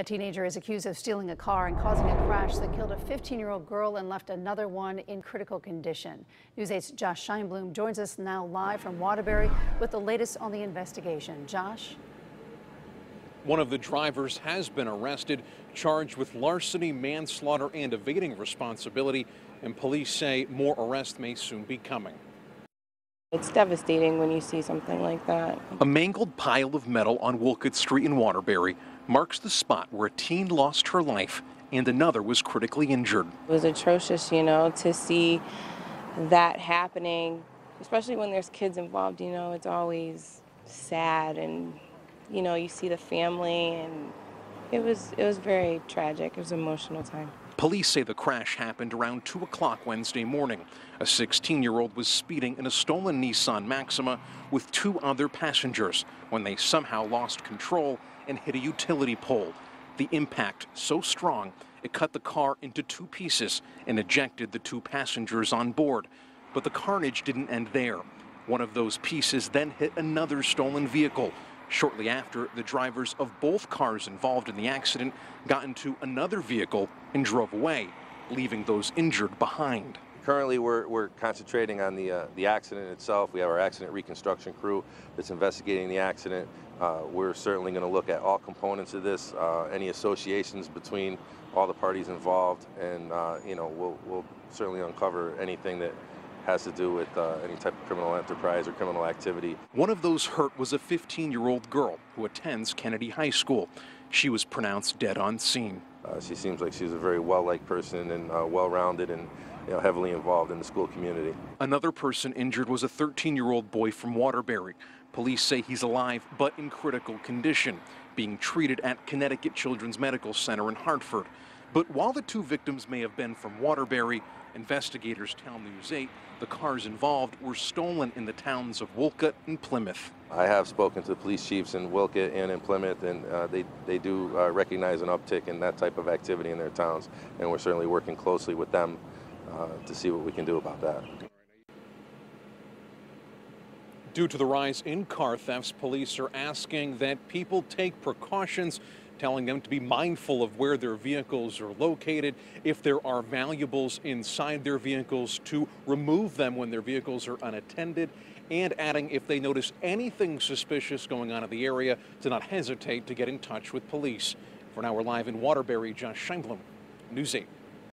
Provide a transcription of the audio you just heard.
A teenager is accused of stealing a car and causing a crash that killed a 15-year-old girl and left another one in critical condition. News 8's Josh Scheinblum joins us now live from Waterbury with the latest on the investigation. Josh? One of the drivers has been arrested, charged with larceny, manslaughter, and evading responsibility, and police say more arrests may soon be coming. It's devastating when you see something like that. A mangled pile of metal on Wolcott Street in Waterbury marks the spot where a teen lost her life and another was critically injured. It was atrocious, to see that happening, especially when there's kids involved, it's always sad, and, you see the family, and it was very tragic. It was an emotional time. Police say the crash happened around 2 o'clock Wednesday morning. A 16-year-old was speeding in a stolen Nissan Maxima with 2 other passengers when they somehow lost control and hit a utility pole. The impact so strong, it cut the car into 2 pieces and ejected the 2 passengers on board. But the carnage didn't end there. One of those pieces then hit another stolen vehicle. Shortly after, the drivers of both cars involved in the accident got into another vehicle and drove away, leaving those injured behind. Currently, we're concentrating on the accident itself. We have our accident reconstruction crew that's investigating the accident. We're certainly going to look at all components of this, any associations between all the parties involved, and we'll certainly uncover anything that has to do with any type of criminal enterprise or criminal activity. One of those hurt was a 15-year-old girl who attends Kennedy High School. She was pronounced dead on scene. She seems like she's a very well-liked person and well-rounded and heavily involved in the school community. Another person injured was a 13-year-old boy from Waterbury. Police say he's alive but in critical condition, being treated at Connecticut Children's Medical Center in Hartford. But while the 2 victims may have been from Waterbury, investigators tell News 8 the cars involved were stolen in the towns of Wolcott and Plymouth. I have spoken to the police chiefs in Wolcott and in Plymouth, and they do recognize an uptick in that type of activity in their towns, and we're certainly working closely with them to see what we can do about that. Due to the rise in car thefts, police are asking that people take precautions, telling them to be mindful of where their vehicles are located. If there are valuables inside their vehicles, to remove them when their vehicles are unattended, and adding if they notice anything suspicious going on in the area, to not hesitate to get in touch with police. For now, we're live in Waterbury. Josh Scheinblum, News 8.